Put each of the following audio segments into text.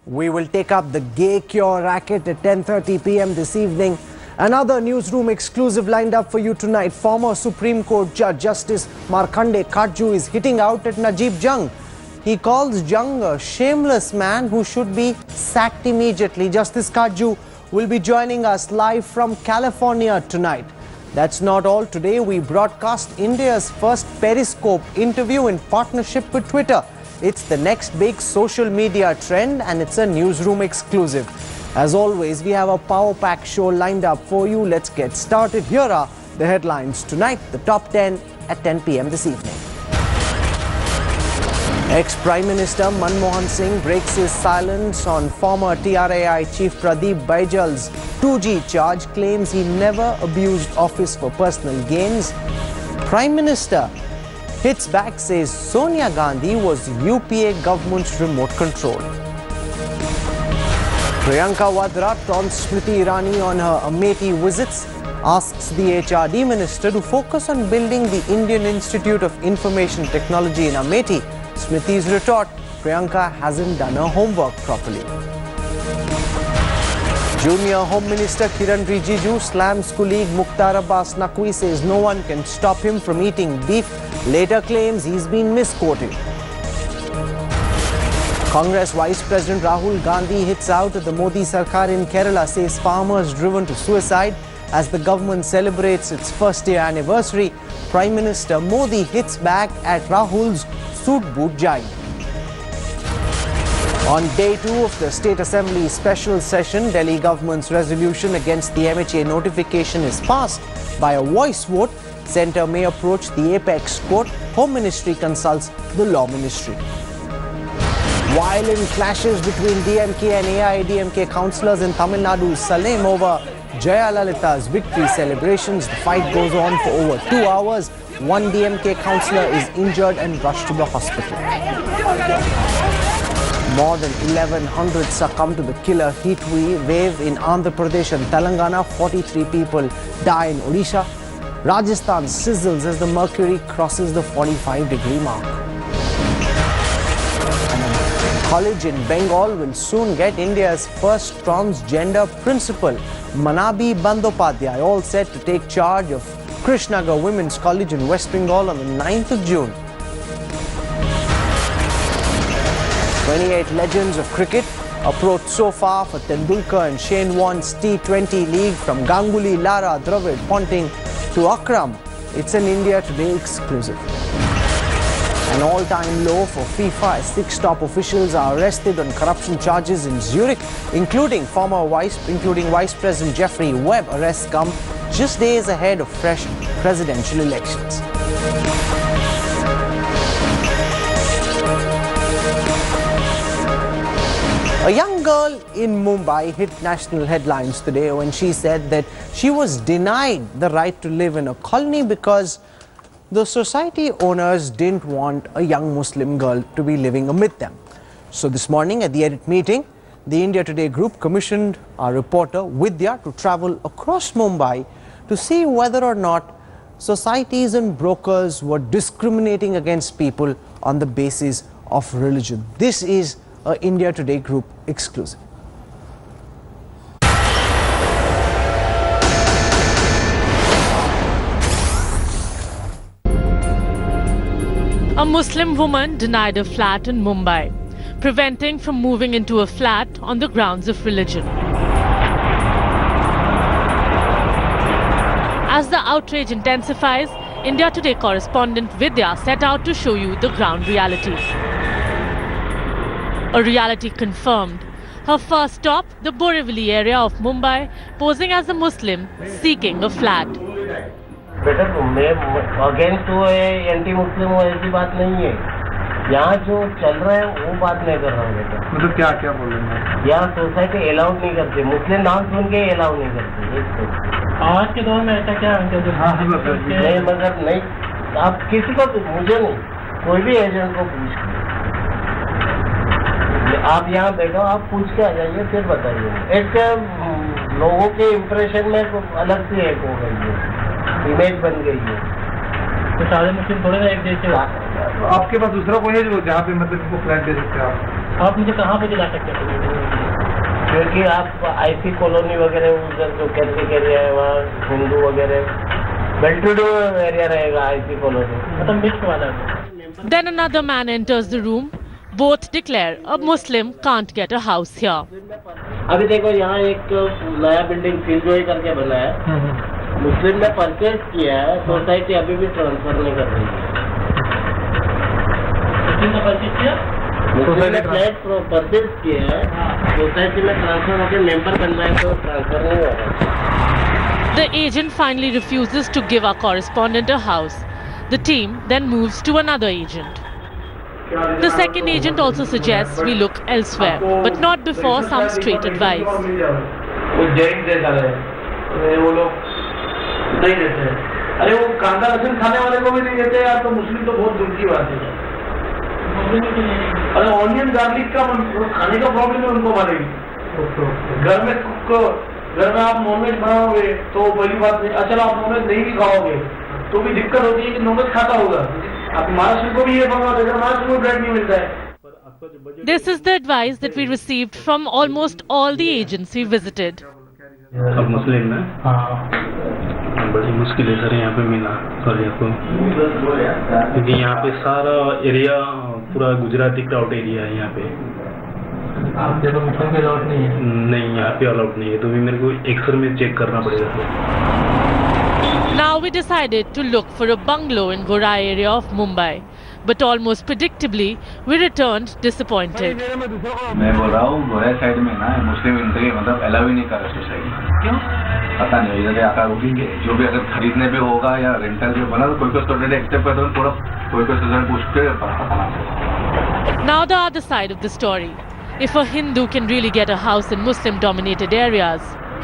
We will take up the gay cure racket at 10:30 p.m. this evening. Another newsroom exclusive lined up for you tonight. Former Supreme Court Judge Justice Markandeya Katju is hitting out at Najib Jung. He calls Jung a shameless man who should be sacked immediately. Justice Katju will be joining us live from California tonight. That's not all. Today we broadcast India's first Periscope interview in partnership with Twitter. It's the next big social media trend and it's a newsroom exclusive. As always, we have a power-packed show lined up for you. Let's get started. Here are the headlines tonight, the top 10 at 10 p.m. this evening. Ex-Prime Minister Manmohan Singh breaks his silence on former TRAI Chief Pradeep Baijal's 2G charge, claims he never abused office for personal gains. Prime Minister hits back, says Sonia Gandhi was UPA government's remote control. Priyanka Vadra taunts Smriti Irani on her Amethi visits, asks the HRD minister to focus on building the Indian Institute of Information Technology in Amethi. Smriti's retort, Priyanka hasn't done her homework properly. Junior Home Minister Kiran Rijiju slams colleague Mukhtar Abbas Naqvi, says no one can stop him from eating beef. Later claims he's been misquoted. Congress Vice President Rahul Gandhi hits out at the Modi Sarkar in Kerala, says farmers driven to suicide as the government celebrates its first-year anniversary. Prime Minister Modi hits back at Rahul's suit-boot jibe. On day 2 of the State Assembly special session, Delhi government's resolution against the MHA notification is passed by a voice vote. Centre may approach the apex court. Home Ministry consults the Law Ministry. Violent clashes between DMK and AIADMK councillors in Tamil Nadu's Salem over Jayalalita's victory celebrations. The fight goes on for over 2 hours. One DMK councillor is injured and rushed to the hospital. More than 1,100 succumb to the killer heat wave in Andhra Pradesh and Telangana. 43 people die in Odisha. Rajasthan sizzles as the mercury crosses the 45-degree mark. College in Bengal will soon get India's first transgender principal. Manabi Bandopadhyay, all set to take charge of Krishnagar Women's College in West Bengal on the 9th of June. 28 legends of cricket approach so far for Tendulkar and Shane Warne's T20 league, from Ganguly, Lara, Dravid, Ponting to Akram. It's an India Today exclusive. An all-time low for FIFA. 6 top officials are arrested on corruption charges in Zurich, including Vice President Jeffrey Webb. Arrests come just days ahead of fresh presidential elections. A young girl in Mumbai hit national headlines today when she said that she was denied the right to live in a colony because the society owners didn't want a young Muslim girl to be living amid them. So this morning at the edit meeting, the India Today group commissioned our reporter Vidya to travel across Mumbai to see whether or not societies and brokers were discriminating against people on the basis of religion. This is a India Today group exclusive. A Muslim woman denied a flat in Mumbai, preventing from moving into a flat on the grounds of religion. As the outrage intensifies, India Today correspondent Vidya set out to show you the ground reality. A reality confirmed. Her first stop, the Borivali area of Mumbai, posing as a Muslim seeking a flat. बेटा मैं against हो anti Muslim हो ऐसी बात नहीं है. यहाँ जो चल रहा है वो बात नहीं कर रहा हूँ बेटा. मतलब क्या क्या बोल रहे हैं? यहाँ सोसाइटी अलाउड नहीं करती, मुस्लिम नाम सुन के अलाउ नहीं करती. आज के दौर में ऐसा क्या नहीं, मगर नहीं, आप किसी को, मुझे नहीं, कोई भी एजेंट को पूछ, आप यहाँ बैठो, आप पूछ के आ जाइए, फिर बताइए. एक लोगों के इम्प्रेशन में अलग सी एक हो गई है, इमेज बन गई है. तो सारे मुस्लिम थोड़े ना एक जैसे. आपके पास दूसरा कोई है जो जहाँ पे मतलब इसको फ्लैट दे सकते हैं आप? आप मुझे कहाँ पे दिला सकते हैं? क्योंकि आप आईसी कॉलोनी वगैरह उधर जो कैथलिक एरिया है वहाँ हिंदू वगैरह वेल टू डू एरिया रहेगा आईसी कॉलोनी, मतलब मिक्स वाला। Then another man enters the room. Both declare a Muslim can't get a house here. अभी देखो यहाँ एक नया बिल्डिंग फिलजोई करके बना है, मुस्लिम ने परचेज किया है, सोसाइटी अभी भी ट्रांसफर नहीं कर रही है। मुस्लिम ने परचेज किया, मुस्लिम ने फ्लैट परचेज किया है, सोसाइटी में ट्रांसफर होकर मेंबर बनना है तो ट्रांसफर नहीं हो रहा। The agent finally refuses to give our correspondent a house. The team then moves to another agent. The second agent also suggests we look elsewhere, but not before some straight advice. वो जैन जैसा है, वो लोग नहीं देते हैं। अरे वो कांदा लहसुन खाने वाले को भी नहीं देते यार, तो मुस्लिम तो बहुत दूर की बात है। अरे ऑनियन गार्लिक का खाने का प्रॉब्लम है, उनको मारेगी। घर में आप नॉनवेज बनाओगे तो पहली बात नहीं, अच्छा आप नॉनवेज नहीं भी खाओगे तो भी दिक्कत होती है कि नॉनवेज खाता होगा। आप महाराष्ट्र को भी ये बनवा देगा, महाराष्ट्र को ब्रेड नहीं मिलता है। This is the advice that we received from almost all the agents we visited. अब मुस्लिम में बड़ी मुश्किल है सर यहाँ पे मिलना, सॉरी आपको, क्योंकि यहाँ पे सारा एरिया पूरा गुजराती क्राउड एरिया है। यहाँ पे आप देखो मुस्लिम के अलाउड नहीं है, नहीं यहाँ पे अलाउड नहीं है, तो भी मेरे को एक्सर में चेक करना पड़ेगा। Now we decided to look for a bungalow in Gorai area of Mumbai, but almost predictably we returned disappointed. मैं बोल रहा हूँ गोरा साइड में ना मुस्लिम एंट्री मतलब अलाउ ही नहीं कर रहा सोसाइटी। क्यों? पता नहीं, इधर आकर रुकेंगे, जो भी अगर खरीदने पे होगा या रेंटल पे बना तो कोई स्टूडेंट एक्सेप्ट करता है, थोड़ा कोई स्टूडेंट पूछ के पता ना। Now the other side of the story. If a Hindu can really get a house in Muslim-dominated areas.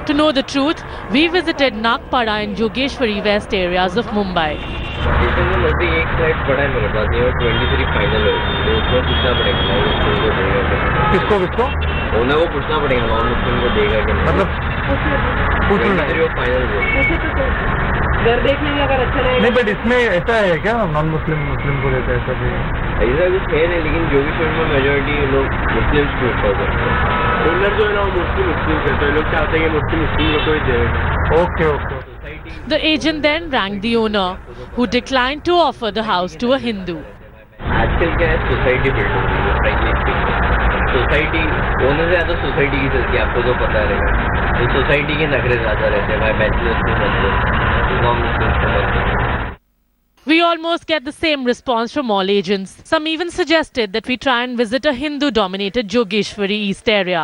To know the truth, we visited Nagpada and Jogeshwari West areas of Mumbai. एक flat पड़ा है मेरे पास, ये 23 final है, तो उसको पूछना पड़ेगा नॉन मुस्लिम को देगा क्या। किसको होना वो पूछना पड़ेगा नॉन मुस्लिम को देगा क्या, मतलब वो फाइनल बोल घर देखने में अगर अच्छा रहेगा। नहीं बट इसमें ऐसा है क्या नॉन मुस्लिम को देता है, ऐसा कुछ है नहीं, लेकिन जोगेश्वरी में मेजोरिटी लोग मुस्लिम प्रेफर करते हैं। ओनर जो है ना मुस्लिम करते हैं, लोग चाहते हैं कि मुस्लिम को ही देगा। Okay. The agent then rang the owner, who declined to offer the house to a Hindu. आजकल क्या है, सोसाइटी बिल्ड हो रही है, फ्रेंकली सोसाइटी ओनर से ज़्यादा सोसाइटी की चलती है, आपको तो पता रहेगा। तो सोसाइटी के नखरे ज़्यादा रहते हैं, भाई बैचलर्स को मतलब नॉन मुस्लिम्स को मतलब। We almost get the same response from all agents. Some even suggested that we try and visit a Hindu-dominated Jogeshwari East area.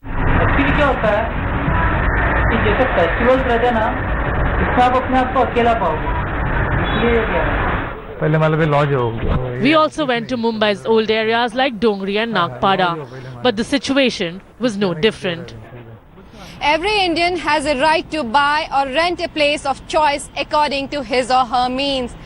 Actually क्या होता है कि जैसे फेस्टिवल्स रहते हैं ना, इसमें आप अपने आप को अकेला पाओगे, इसलिए क्या है पहले मतलब लॉज हो गया। We also went to Mumbai's old areas like Dongri and Nagpada, but the situation was no different. Every Indian has a right to buy or rent a place of choice according to his or her means.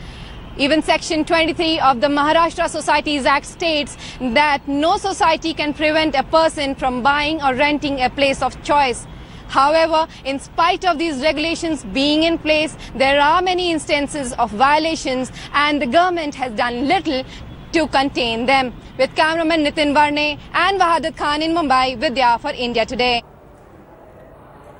Even Section 23 of the Maharashtra Societies Act states that no society can prevent a person from buying or renting a place of choice. However, in spite of these regulations being in place, there are many instances of violations and the government has done little to contain them. With cameraman Nitin Varne and Wahadat Khan in Mumbai, Vidya for India Today.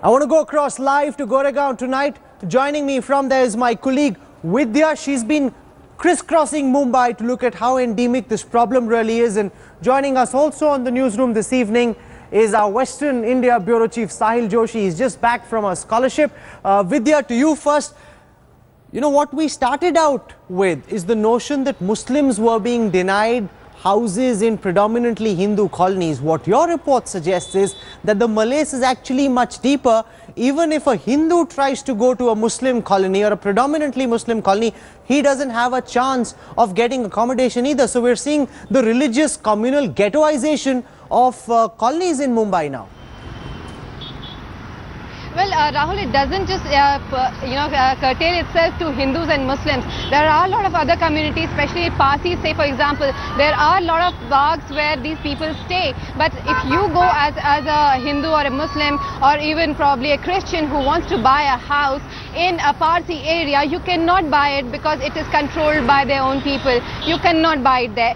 I want to go across live to Goregaon tonight. Joining me from there is my colleague Vidya. She's been crisscrossing Mumbai to look at how endemic this problem really is. And joining us also on the newsroom this evening is our Western India Bureau Chief Sahil Joshi. He's just back from a scholarship. Vidya, to you first. You know, what we started out with is the notion that Muslims were being denied houses in predominantly Hindu colonies. What your report suggests is that the malaise is actually much deeper. Even if a Hindu tries to go to a Muslim colony or a predominantly Muslim colony, he doesn't have a chance of getting accommodation either. So we're seeing the religious communal ghettoization of colonies in Mumbai now. Well, Rahul, it doesn't just curtail itself to Hindus and Muslims. There are a lot of other communities, especially Parsis, say for example. There are a lot of bags where these people stay. But if you go as a Hindu or a Muslim or even probably a Christian who wants to buy a house in a Parsi area, you cannot buy it because it is controlled by their own people. You cannot buy it there.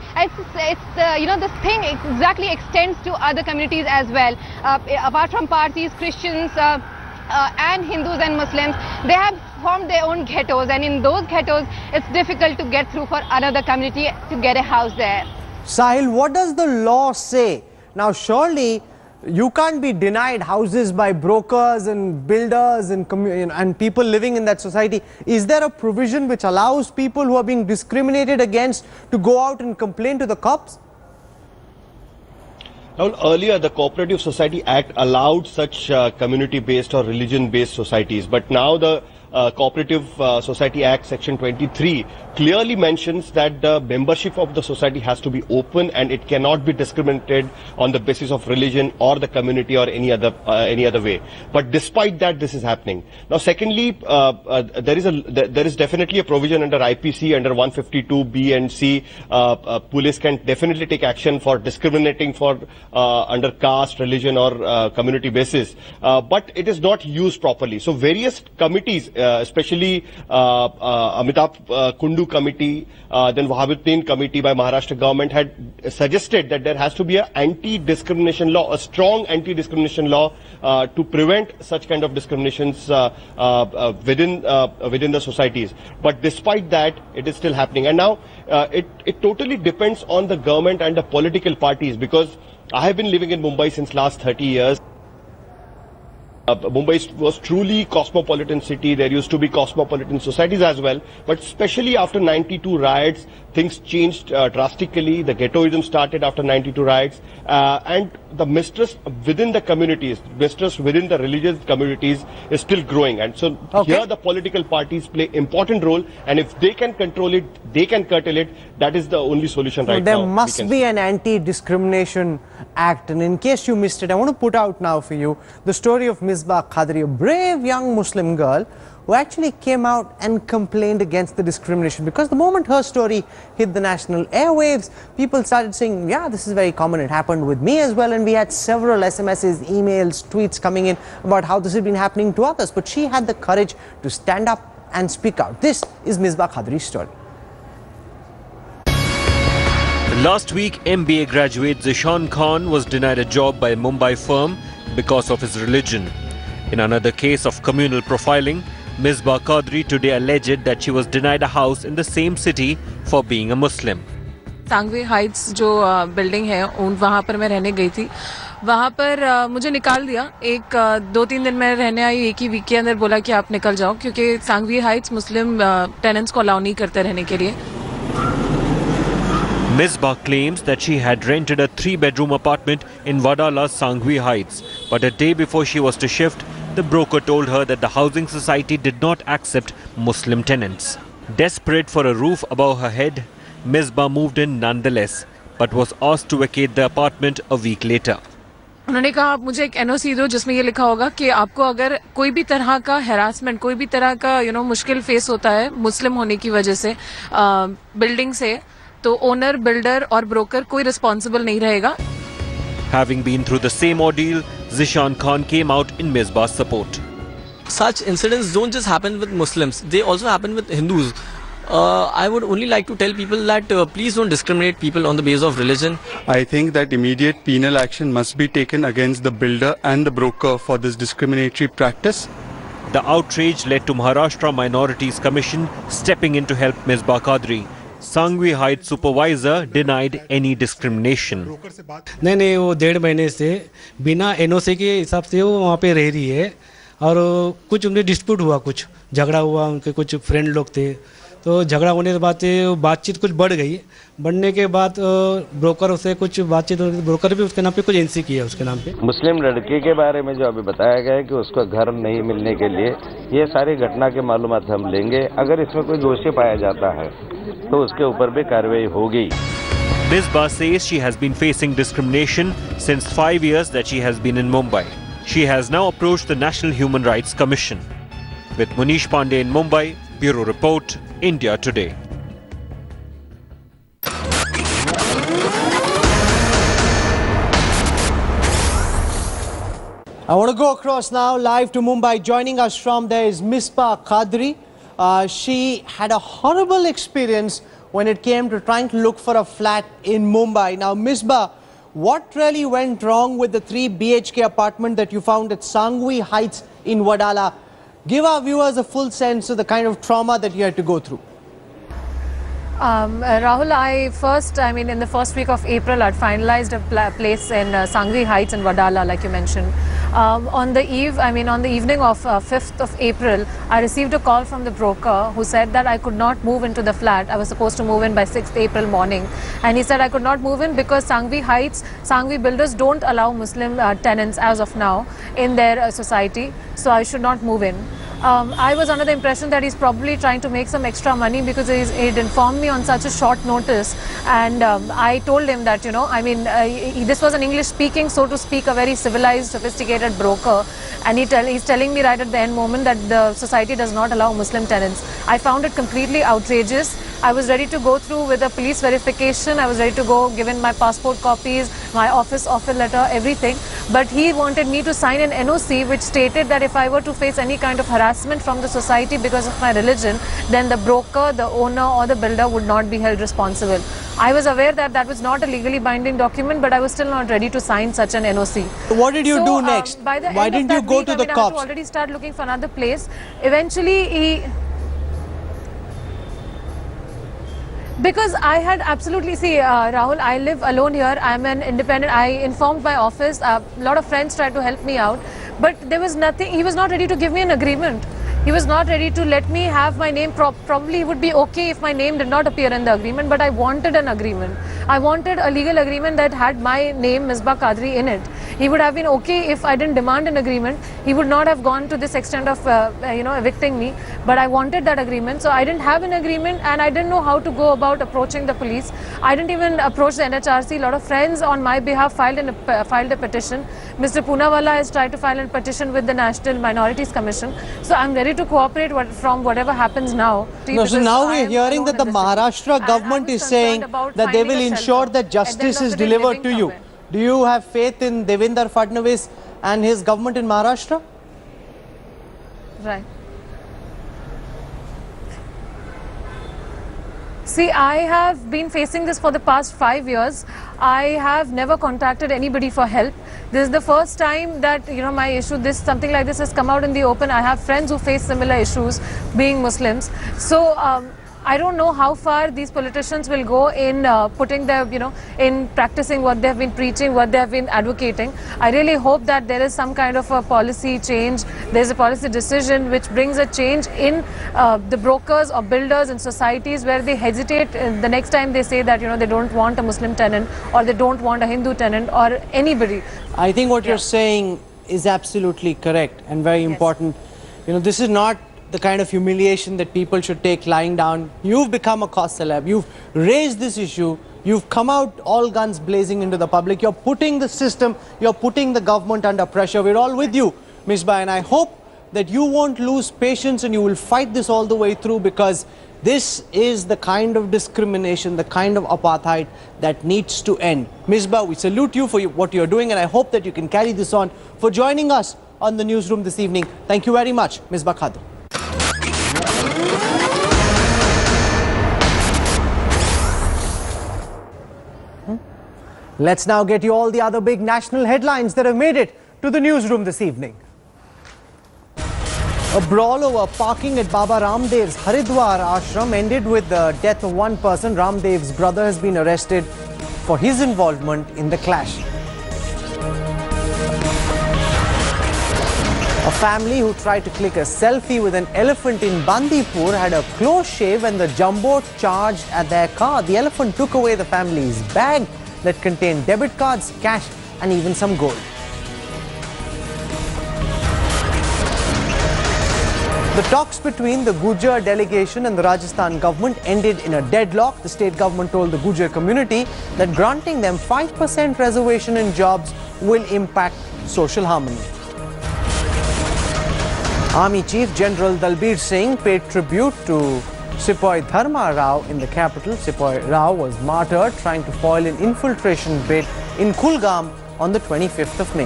This thing exactly extends to other communities as well. Apart from Parsis, Christians and Hindus and Muslims, they have formed their own ghettos, and in those ghettos, it's difficult to get through for another community to get a house there. Sahil, what does the law say? Now, surely you can't be denied houses by brokers and builders and people living in that society. Is there a provision which allows people who are being discriminated against to go out and complain to the cops? Now, earlier, the Cooperative Society Act allowed such community-based or religion-based societies, but now the Cooperative Society Act Section 23 clearly mentions that the membership of the society has to be open and it cannot be discriminated on the basis of religion or the community or any other way. But despite that, this is happening. Now, secondly, there is definitely a provision under IPC under 152B and C. Police can definitely take action for discriminating for under caste, religion or community basis, but it is not used properly. So various committees, especially Amitabh Kundu committee, then Wahhabuddin committee by Maharashtra government had suggested that there has to be an anti-discrimination law, a strong anti-discrimination law to prevent such kind of discriminations within the societies. But despite that, it is still happening. And now it totally depends on the government and the political parties, because I have been living in Mumbai since last 30 years. Mumbai was truly cosmopolitan city. There used to be cosmopolitan societies as well. But especially after 92 riots, things changed drastically. The ghettoism started after 92 riots. And the mistrust within the communities, mistrust within the religious communities is still growing. And so here the political parties play important role. And if they can control it, they can curtail it. That is the only solution right now. There must be an anti-discrimination act. And in case you missed it, I want to put out now for you the story of Misbah Quadri, a brave young Muslim girl who actually came out and complained against the discrimination, because the moment her story hit the national airwaves, people started saying, yeah, this is very common, it happened with me as well, and we had several SMSs, emails, tweets coming in about how this had been happening to others. But she had the courage to stand up and speak out. This is Misbah Quadri's story. Last week, MBA graduate Zishan Khan was denied a job by a Mumbai firm because of his religion. In another case of communal profiling, Misbah Quadri today alleged that she was denied a house in the same city for being a Muslim. Sangvi Heights जो building है वहाँ पर मैं रहने गई थी. वहाँ पर मुझे निकाल दिया. 2-3 दिन मैं रहने आई. एक ही वीक के अंदर बोला कि आप निकल जाओ, क्योंकि सांगवी हाइट्स मुस्लिम टेनेंट्स को अलाउ नहीं करते रहने के लिए. Misbah claims that she had rented a 3-bedroom apartment in Wadala's Sangvi Heights, but a day before she was to shift, the broker told her that the housing society did not accept Muslim tenants. Desperate for a roof above her head, Misbah moved in nonetheless, but was asked to vacate the apartment a week later. उन्होंने कहा आप मुझे एक NOC दो जिसमें ये लिखा होगा कि आपको अगर कोई भी तरह का हैरासमेंट, कोई भी तरह का मुश्किल फेस होता है मुस्लिम होने की वजह से बिल्डिंग से, तो ओनर, बिल्डर और ब्रोकर कोई रिस्पांसिबल नहीं रहेगा. Having been through the same ordeal, Zishan Khan came out in Misbah's support. Such incidents don't just happen with Muslims, they also happen with Hindus. I would only like to tell people that please don't discriminate people on the basis of religion. I think that immediate penal action must be taken against the builder and the broker for this discriminatory practice. The outrage led to Maharashtra Minorities Commission stepping in to help Misbah Quadri. Sangvi Heights supervisor denied any discrimination. नहीं वो 1.5 महीने से बिना NOC के हिसाब से वो वहाँ पे रह रही है, और कुछ उनके डिस्प्यूट हुआ, कुछ झगड़ा हुआ, उनके कुछ फ्रेंड लोग थे, तो झगड़ा होने के बाद बातचीत कुछ बढ़ गई. बढ़ने के बाद ब्रोकर से कुछ बातचीत, ब्रोकर भी उसके नाम पे कुछ NC किया उसके नाम पे. मुस्लिम लड़के के बारे में जो अभी बताया गया है कि उसको घर नहीं मिलने के लिए, ये सारी घटना के मालूमात हम लेंगे. अगर इसमें कोई दोषी पाया जाता है तो उसके ऊपर भी कार्रवाई होगी. Misbah says she has been facing discrimination since 5 years that she has been in Mumbai. She has now approached the National Human Rights Commission. With Munish Pandey in Mumbai, Bureau Report, India Today. I want to go across now live to Mumbai. Joining us from there is Misbah Quadri. She had a horrible experience when it came to trying to look for a flat in Mumbai. Now, Misbah, what really went wrong with the 3 BHK apartment that you found at Sangvi Heights in Wadala? Give our viewers a full sense of the kind of trauma that you had to go through. Rahul, in the first week of April, I'd finalized a place in Sangvi Heights in Wadala, like you mentioned. On the evening of 5th of April, I received a call from the broker who said that I could not move into the flat. I was supposed to move in by 6th April morning. And he said I could not move in because Sangvi Heights, Sangvi builders don't allow Muslim tenants as of now in their society. So I should not move in. I was under the impression that he's probably trying to make some extra money because he'd informed me on such a short notice, and I told him that, this was an English speaking, so to speak, a very civilized, sophisticated broker, and he's telling me right at the end moment that the society does not allow Muslim tenants. I found it completely outrageous. I was ready to go through with a police verification. I was ready to go, given my passport copies, my office offer letter, everything. But he wanted me to sign an NOC which stated that if I were to face any kind of harassment from the society because of my religion, then the broker, the owner or the builder would not be held responsible. I was aware that that was not a legally binding document, but I was still not ready to sign such an NOC. What did you do next? Why didn't you go to the cops? I had to already start looking for another place. Eventually, because I had absolutely, Rahul, I live alone here. I'm an independent. I informed my office. A lot of friends tried to help me out, but there was nothing. He was not ready to give me an agreement. He was not ready to let me have my name. Probably it would be okay if my name did not appear in the agreement, but I wanted an agreement. I wanted a legal agreement that had my name, Misbah Quadri, in it. He would have been okay if I didn't demand an agreement. He would not have gone to this extent of, evicting me. But I wanted that agreement. So I didn't have an agreement, and I didn't know how to go about approaching the police. I didn't even approach the NHRC. A lot of friends on my behalf filed a petition. Mr. Poonawalla has tried to file a petition with the National Minorities Commission. So I'm ready to cooperate from whatever happens now. No, so now we're hearing that the Maharashtra government is saying that they will ensure that justice is delivered to you. Do you have faith in Devendra Fadnavis and his government in Maharashtra? Right. See, I have been facing this for the past 5 years. I have never contacted anybody for help. This is the first time that, my issue, something like this has come out in the open. I have friends who face similar issues, being Muslims. So, I don't know how far these politicians will go in putting their, in practicing what they have been preaching, what they have been advocating. I really hope that there is some kind of a policy change. There's a policy decision which brings a change in the brokers or builders and societies where they hesitate the next time they say that, they don't want a Muslim tenant or they don't want a Hindu tenant or anybody. I think what you're saying is absolutely correct and very important. This is not the kind of humiliation that people should take lying down. You've become a cause celeb. You've raised this issue. You've come out all guns blazing into the public. You're putting the system, you're putting the government under pressure. We're all with you, Misbah, and I hope that you won't lose patience and you will fight this all the way through, because this is the kind of discrimination, the kind of apartheid that needs to end. Misbah, we salute you for what you're doing, and I hope that you can carry this on. For joining us on the newsroom this evening, thank you very much, Misbah Quadri. Let's now get you all the other big national headlines that have made it to the newsroom this evening. A brawl over parking at Baba Ramdev's Haridwar ashram ended with the death of one person. Ramdev's brother has been arrested for his involvement in the clash. A family who tried to click a selfie with an elephant in Bandipur had a close shave when the jumbo charged at their car. The elephant took away the family's bag that contained debit cards, cash and even some gold. The talks between the Gujar delegation and the Rajasthan government ended in a deadlock. The state government told the Gujar community that granting them 5% reservation in jobs will impact social harmony. Army Chief General Dalbir Singh paid tribute to Sepoy Dharma Rao in the capital. Sepoy Rao was martyred trying to foil an infiltration bid in Kulgam on the 25th of May.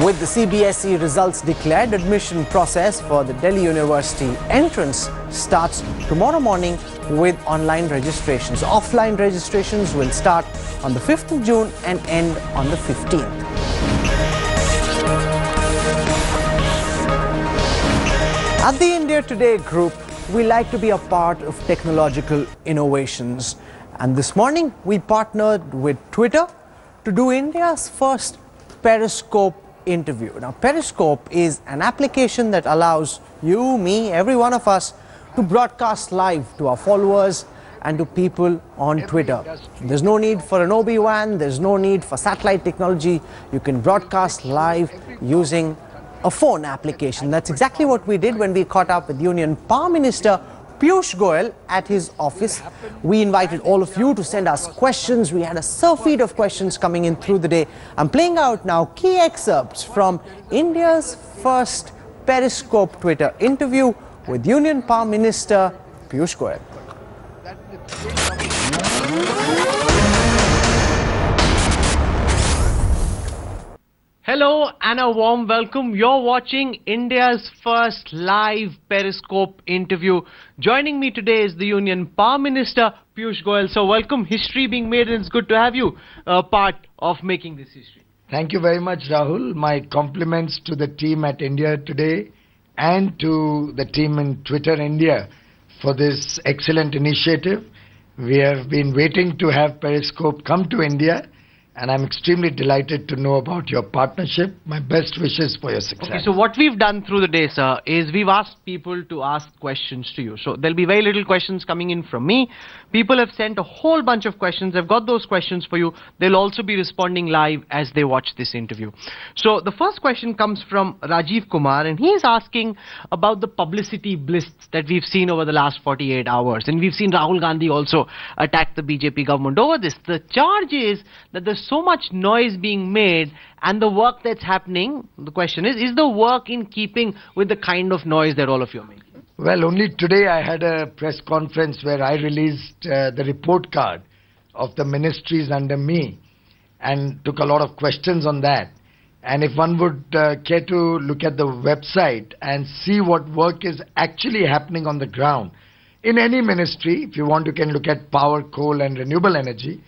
With the CBSE results declared, admission process for the Delhi University entrance starts tomorrow morning with online registrations. Offline registrations will start on the 5th of June and end on the 15th. At the India Today group, we like to be a part of technological innovations. And this morning, we partnered with Twitter to do India's first Periscope interview. Now, Periscope is an application that allows you, me, every one of us to broadcast live to our followers and to people on Twitter. There's no need for an OB-WAN, there's no need for satellite technology. You can broadcast live using a phone application. That's exactly what we did when we caught up with Union Power Minister Piyush Goyal at his office. We invited all of you to send us questions. We had a surfeit of questions coming in through the day. I'm playing out now key excerpts from India's first Periscope Twitter interview with Union Power Minister Piyush Goyal. Hello and a warm welcome. You're watching India's first live Periscope interview. Joining me today is the Union Power Minister Piyush Goyal. So welcome. History being made, and it's good to have you part of making this history. Thank you very much, Rahul. My compliments to the team at India Today and to the team in Twitter India for this excellent initiative. We have been waiting to have Periscope come to India, and I'm extremely delighted to know about your partnership. My best wishes for your success. Okay, so what we've done through the day, sir, is we've asked people to ask questions to you. So there'll be very little questions coming in from me. People have sent a whole bunch of questions. I've got those questions for you. They'll also be responding live as they watch this interview. So the first question comes from Rajiv Kumar, and he's asking about the publicity bliss that we've seen over the last 48 hours. And we've seen Rahul Gandhi also attack the BJP government over this. The charge is that there's so much noise being made, and the work that's happening, the question is the work in keeping with the kind of noise that all of you are making? Well, only today I had a press conference where I released the report card of the ministries under me and took a lot of questions on that. And if one would care to look at the website and see what work is actually happening on the ground in any ministry, if you want, you can look at power, coal and renewable energy.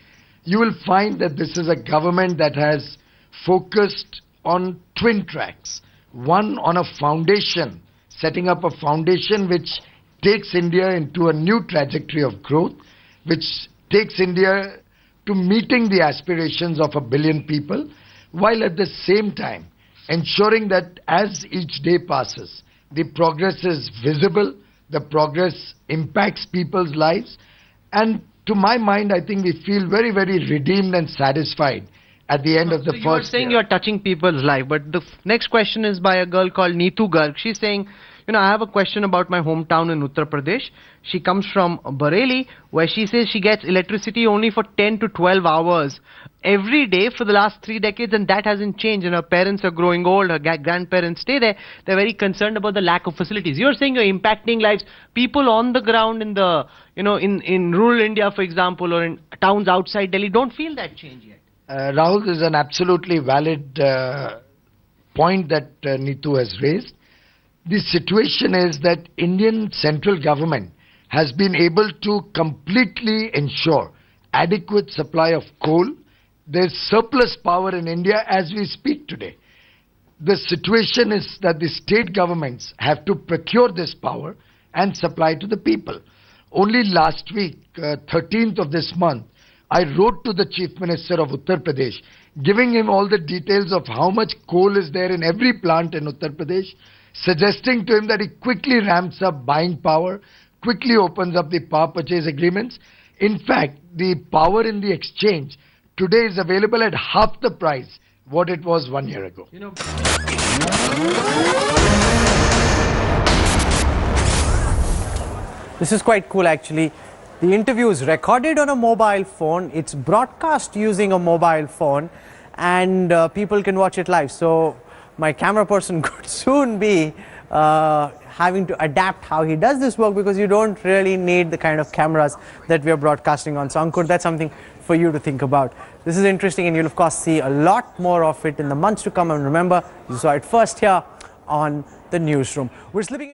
You will find that this is a government that has focused on twin tracks. One, on a foundation, setting up a foundation which takes India into a new trajectory of growth, which takes India to meeting the aspirations of 1 billion people, while at the same time ensuring that as each day passes, the progress is visible, the progress impacts people's lives, and to my mind, I think we feel very, very redeemed and satisfied at the end of the first year. You're saying you're touching people's life, but the next question is by a girl called Neetu Garg. She's saying, I have a question about my hometown in Uttar Pradesh. She comes from Bareilly, where she says she gets electricity only for 10 to 12 hours every day for the last 3 decades, and that hasn't changed. And her parents are growing old, her grandparents stay there. They're very concerned about the lack of facilities. You're saying you're impacting lives. People on the ground in the, in rural India, for example, or in towns outside Delhi don't feel that change yet. Rahul, this is an absolutely valid point that Neetu has raised. The situation is that Indian central government has been able to completely ensure adequate supply of coal. There's surplus power in India as we speak today. The situation is that the state governments have to procure this power and supply to the people. Only last week, 13th of this month, I wrote to the Chief Minister of Uttar Pradesh, giving him all the details of how much coal is there in every plant in Uttar Pradesh, suggesting to him that he quickly ramps up buying power, quickly opens up the power purchase agreements. In fact, the power in the exchange today is available at half the price what it was 1 year ago. This is quite cool, actually. The interview is recorded on a mobile phone. It's broadcast using a mobile phone, and people can watch it live. So my camera person could soon be having to adapt how he does this work, because you don't really need the kind of cameras that we are broadcasting on. So Ankur, that's something for you to think about. This is interesting, and you'll of course see a lot more of it in the months to come. And remember, you saw it first here on the Newsroom. We're slipping